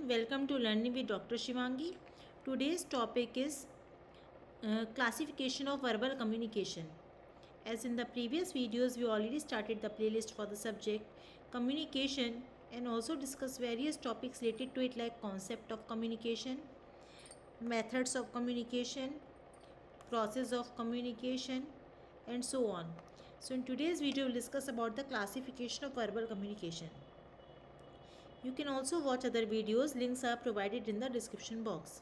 welcome to Learning with Dr. Shivangi. Today's topic is classification of verbal communication. As in the previous videos, we already started the playlist for the subject communication and also discuss various topics related to it like concept of communication, methods of communication, process of communication, and so on. So in today's video, we'll discuss about the classification of verbal communication. You can also watch other videos, links are provided in the description box.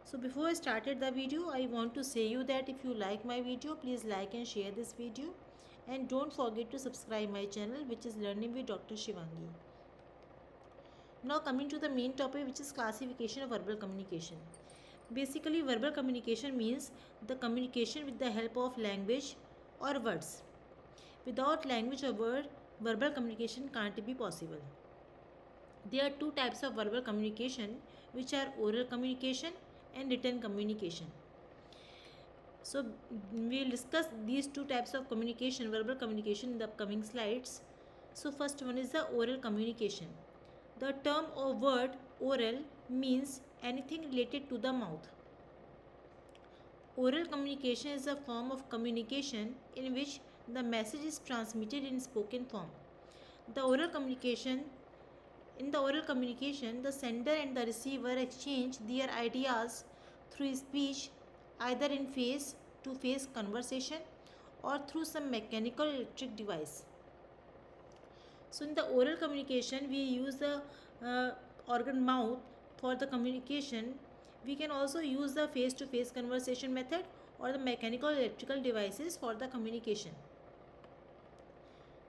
So before I started the video, I want to say you that if you like my video, please like and share this video, and don't forget to subscribe my channel, which is Learning with Dr. Shivangi. Now coming to the main topic, which is classification of verbal communication. Basically, verbal communication means the communication with the help of language or words. Without language or word, verbal communication can't be possible. There are two types of verbal communication, which are oral communication and written communication. So we will discuss these two types of communication, verbal communication, in the upcoming slides. So first one is the oral communication. The term or word oral means anything related to the mouth. Oral communication is a form of communication in which the message is transmitted in spoken form. In the oral communication, the sender and the receiver exchange their ideas through speech, either in face-to-face conversation or through some mechanical electric device. So in the oral communication, we use the organ mouth for the communication. We can also use the face-to-face conversation method or the mechanical electrical devices for the communication.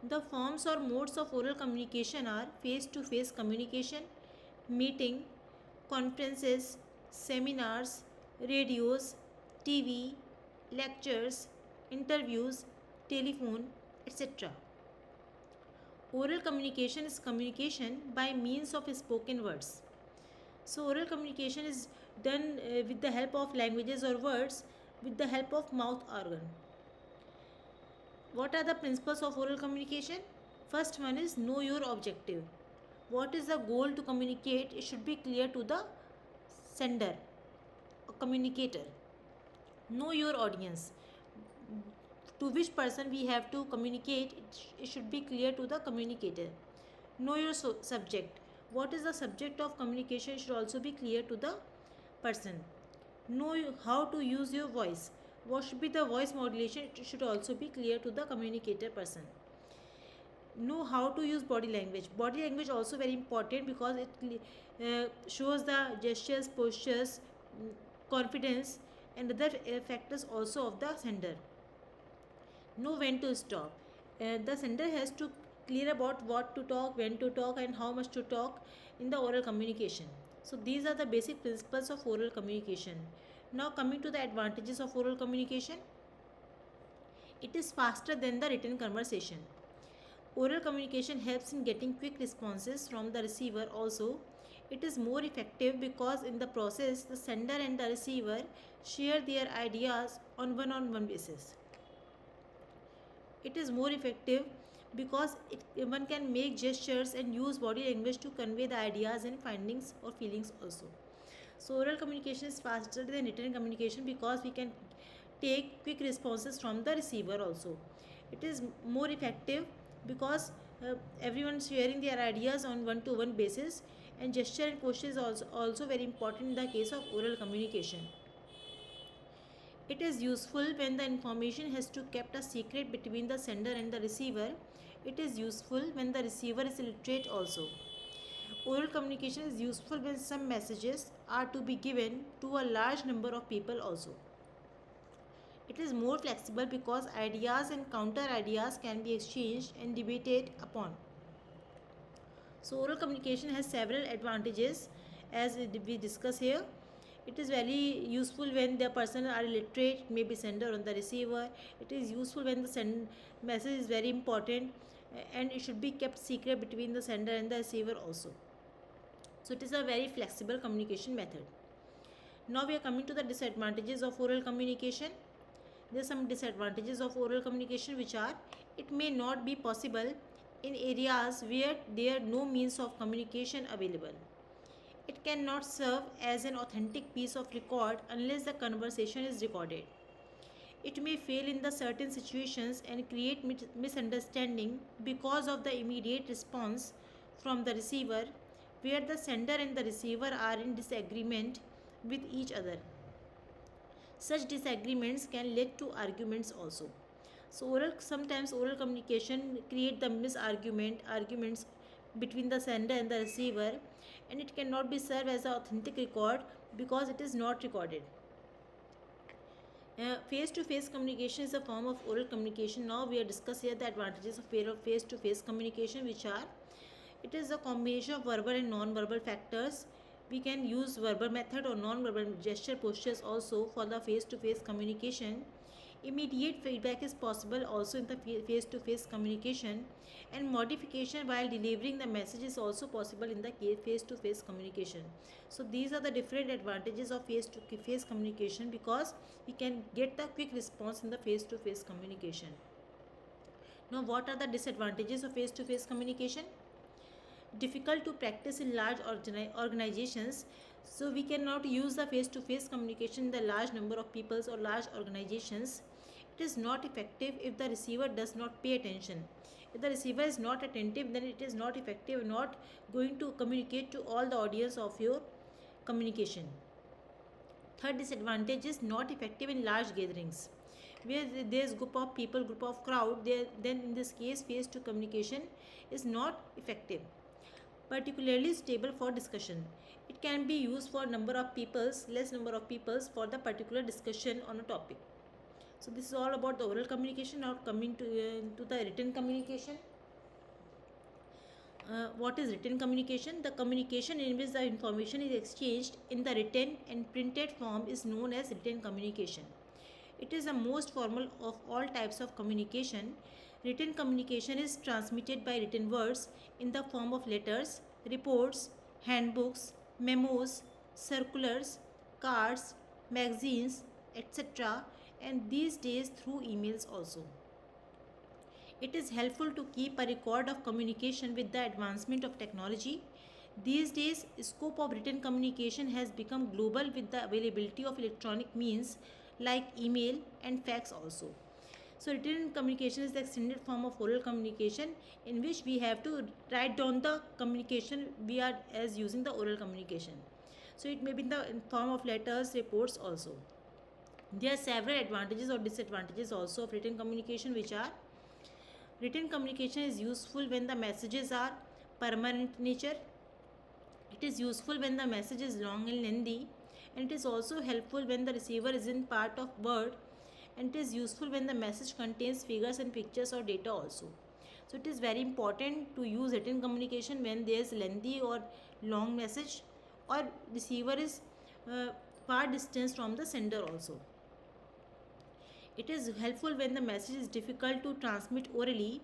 The forms or modes of oral communication are face-to-face communication, meeting, conferences, seminars, radios, TV, lectures, interviews, telephone, etc. Oral communication is communication by means of spoken words. So oral communication is done with the help of languages or words with the help of mouth organ. What are the principles of oral communication? First one is know your objective. What is the goal to communicate? It should be clear to the sender or communicator. Know your audience. To which person we have to communicate, it should be clear to the communicator. Know your subject. What is the subject of communication should also be clear to the person. Know how to use your voice. What should be the voice modulation? It should also be clear to the communicator person. Know how to use body language. Body language also very important because it shows the gestures, postures, confidence and other factors also of the sender. Know when to stop. The sender has to clear about what to talk, when to talk and how much to talk in the oral communication. So these are the basic principles of oral communication. Now coming to the advantages of oral communication. It is faster than the written conversation. Oral communication helps in getting quick responses from the receiver also. It is more effective because in the process the sender and the receiver share their ideas on one-on-one basis. It is more effective because one can make gestures and use body language to convey the ideas and findings or feelings also. So oral communication is faster than written communication because we can take quick responses from the receiver also. It is more effective because everyone sharing their ideas on one-to-one basis, and gesture and posture is also very important in the case of oral communication. It is useful when the information has to kept a secret between the sender and the receiver. It is useful when the receiver is illiterate also. Oral communication is useful when some messages are to be given to a large number of people also. It is more flexible because ideas and counter ideas can be exchanged and debated upon. So oral communication has several advantages as we discuss here. It is very useful when the person are illiterate, maybe sender or the receiver. It is useful when the message is very important and it should be kept secret between the sender and the receiver also. So it is a very flexible communication method. Now we are coming to the disadvantages of oral communication. There are some disadvantages of oral communication which are: it may not be possible in areas where there are no means of communication available. It cannot serve as an authentic piece of record unless the conversation is recorded. It may fail in the certain situations and create misunderstanding because of the immediate response from the receiver, where the sender and the receiver are in disagreement with each other. Such disagreements can lead to arguments also. So sometimes oral communication create the arguments between the sender and the receiver, and it cannot be served as an authentic record because it is not recorded. Face-to-face communication is a form of oral communication. Now we are discussing here the advantages of face-to-face communication, which are: it is a combination of verbal and non-verbal factors. We can use verbal method or non-verbal gesture postures also for the face-to-face communication. Immediate feedback is possible also in the face-to-face communication, and modification while delivering the message is also possible in the face-to-face communication. So these are the different advantages of face-to-face communication, because we can get the quick response in the face-to-face communication. Now, what are the disadvantages of face-to-face communication? Difficult to practice in large organizations, so we cannot use the face-to-face communication in the large number of peoples or large organizations. It is not effective if the receiver does not pay attention. If the receiver is not attentive, then it is not effective, not going to communicate to all the audience of your communication. Third disadvantage is not effective in large gatherings, where there is group of people, group of crowd there, then in this case face to communication is not effective. Particularly stable for discussion. It can be used for number of peoples, less number of peoples, for the particular discussion on a topic. So this is all about the oral communication. Now coming to the written communication. What is written communication? The communication in which the information is exchanged in the written and printed form is known as written communication. It is the most formal of all types of communication. Written communication is transmitted by written words in the form of letters, reports, handbooks, memos, circulars, cards, magazines, etc., and these days through emails also. It is helpful to keep a record of communication with the advancement of technology. These days, scope of written communication has become global with the availability of electronic means like email and fax also. So written communication is the extended form of oral communication, in which we have to write down the communication we are as using the oral communication. So it may be in the form of letters, reports also. There are several advantages or disadvantages also of written communication, which are: written communication is useful when the messages are permanent nature. It is useful when the message is long and lengthy, and it is also helpful when the receiver is in part of word, and it is useful when the message contains figures and pictures or data also. So it is very important to use written communication when there is lengthy or long message, or receiver is far distance from the sender also. It is helpful when the message is difficult to transmit orally,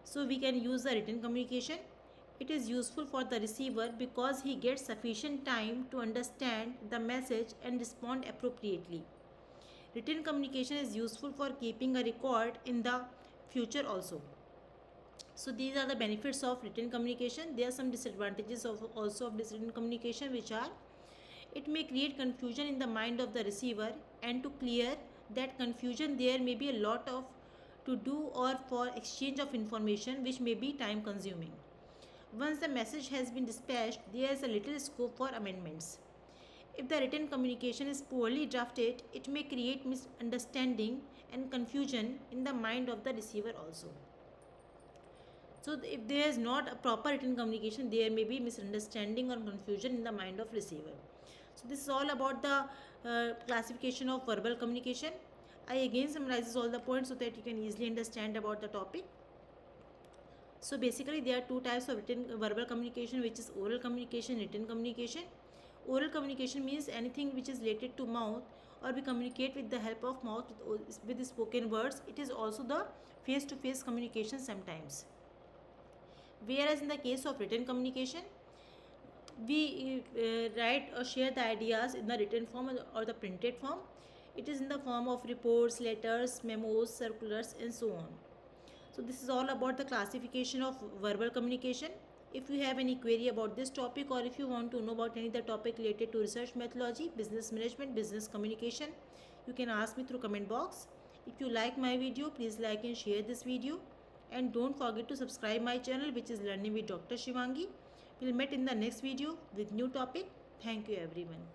so we can use the written communication. It is useful for the receiver because he gets sufficient time to understand the message and respond appropriately. Written communication is useful for keeping a record in the future also. So these are the benefits of written communication. There are some disadvantages of written communication, which are: it may create confusion in the mind of the receiver, and to clear that confusion there may be a lot of to do or for exchange of information, which may be time consuming. Once the message has been dispatched, there is a little scope for amendments. If the written communication is poorly drafted, it may create misunderstanding and confusion in the mind of the receiver also. So if there is not a proper written communication, there may be misunderstanding or confusion in the mind of receiver. So this is all about the classification of verbal communication. I again summarizes all the points so that you can easily understand about the topic. So basically there are two types of verbal communication, which is oral communication, written communication. Oral communication means anything which is related to mouth, or we communicate with the help of mouth with the spoken words. It is also the face-to-face communication sometimes. Whereas in the case of written communication, we write or share the ideas in the written form or the printed form. It is in the form of reports, letters, memos, circulars, and so on. So this is all about the classification of verbal communication. If you have any query about this topic, or if you want to know about any other topic related to research methodology, business management, business communication, you can ask me through comment box. If you like my video, please like and share this video, and don't forget to subscribe my channel, which is Learning with Dr. Shivangi. We'll meet in the next video with new topic. Thank you everyone.